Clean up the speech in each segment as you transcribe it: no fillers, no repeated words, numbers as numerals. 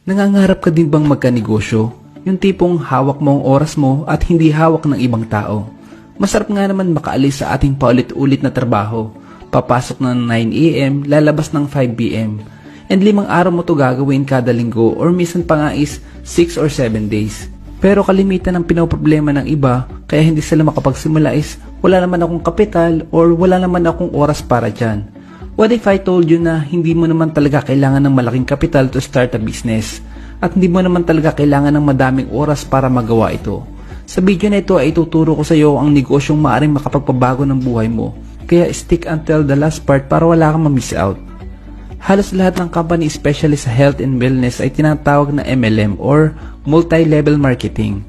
Nangangarap ka din bang magkanegosyo? Yung tipong hawak mo ang oras mo at hindi hawak ng ibang tao. Masarap nga naman makaalis sa ating paulit-ulit na trabaho. Papasok ng 9 AM, lalabas ng 5 PM. And 5 araw mo to gagawin kada linggo or minsan pa nga is 6 or 7 days. Pero kalimitan ng pinoproblema ng iba kaya hindi sila makapagsimula is wala naman akong kapital or wala naman akong oras para dyan. What if I told you na hindi mo naman talaga kailangan ng malaking kapital to start a business? At hindi mo naman talaga kailangan ng madaming oras para magawa ito. Sa video na ito ay ituturo ko sa iyo ang negosyong maaaring makapagpabago ng buhay mo. Kaya stick until the last part para wala kang ma-miss out. Halos lahat ng company especially sa health and wellness ay tinatawag na MLM or multi-level marketing.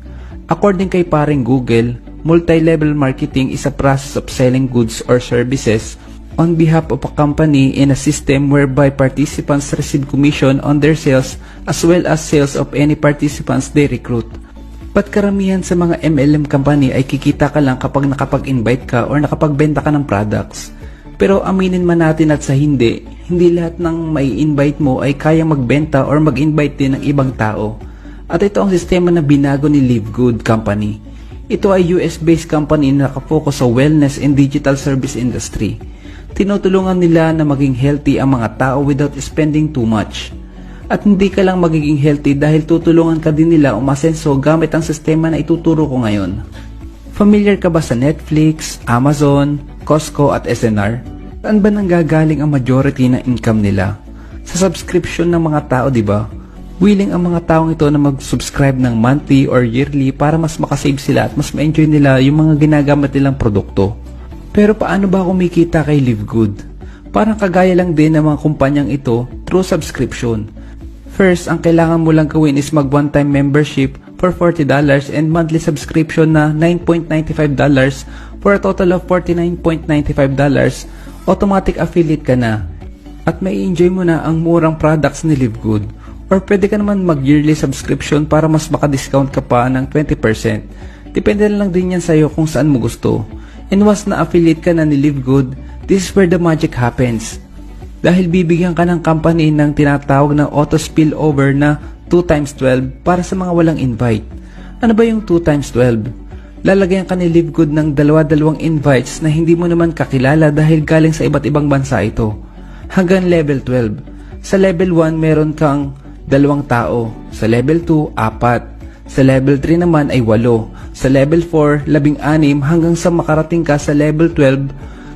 According kay paring Google, multi-level marketing is a process of selling goods or services on behalf of a company in a system whereby participants receive commission on their sales as well as sales of any participants they recruit. But karamihan sa mga MLM company ay kikita ka lang kapag nakapag-invite ka or nakapagbenta ka ng products. Pero aminin man natin at sa hindi lahat ng may invite mo ay kayang magbenta or mag-invite din ng ibang tao. At ito ang sistema na binago ni Live Good Company. Ito ay US-based company na nakafocus sa wellness and digital service industry. Tinutulungan nila na maging healthy ang mga tao without spending too much. At hindi ka lang magiging healthy dahil tutulungan ka din nila umasenso gamit ang sistema na ituturo ko ngayon. Familiar ka ba sa Netflix, Amazon, Costco at SNR? Saan ba nanggagaling ang majority ng income nila? Sa subscription ng mga tao, di ba? Willing ang mga taong ito na mag-subscribe ng monthly or yearly para mas makasave sila at mas ma-enjoy nila yung mga ginagamit nilang produkto. Pero paano ba kumikita kay Live Good? Parang kagaya lang din ng mga kumpanyang ito through subscription. First, ang kailangan mo lang gawin is mag one-time membership for $40 and monthly subscription na $9.95 for a total of $49.95. Automatic affiliate ka na. At may enjoy mo na ang murang products ni Live Good. Or pwede ka naman mag-yearly subscription para mas maka-discount ka pa ng 20%. Depende na lang din yan sa'yo kung saan mo gusto. And once na affiliate ka na ni Live Good, this is where the magic happens. Dahil bibigyan ka ng company ng tinatawag na auto spillover na 2x12 para sa mga walang invite. Ano ba yung 2x12? Lalagyan ka ni Live Good ng dalawa-dalawang invites na hindi mo naman kakilala dahil galing sa iba't ibang bansa ito. Hanggang level 12. Sa level 1 meron kang 2 tao. Sa level 2, 4. Sa level 3 naman ay 8. Sa level 4, 16 hanggang sa makarating ka sa level 12.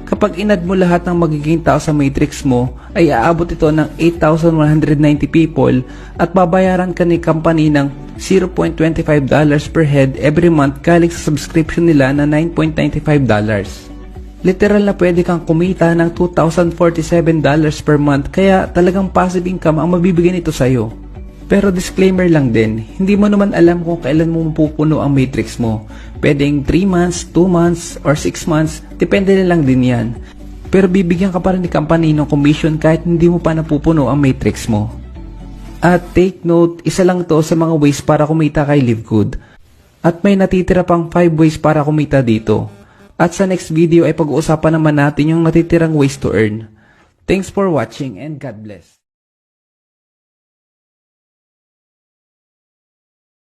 Kapag inad mo lahat ng magiging tao sa matrix mo, ay aabot ito ng 8,190 people at babayaran ka ni company ng $0.25 per head every month galing sa subscription nila na $9.95. Literal na pwede kang kumita ng $2,047 per month kaya talagang passive income ang mabibigyan ito sa'yo. Pero disclaimer lang din, hindi mo naman alam kung kailan mo mapupuno ang matrix mo. Pwedeng 3 months, 2 months, or 6 months, depende na lang din yan. Pero bibigyan ka pa rin ni company ng commission kahit hindi mo pa napupuno ang matrix mo. At take note, isa lang to sa mga ways para kumita kay Live Good. At may natitira pang 5 ways para kumita dito. At sa next video ay pag-uusapan naman natin yung natitirang ways to earn. Thanks for watching and God bless.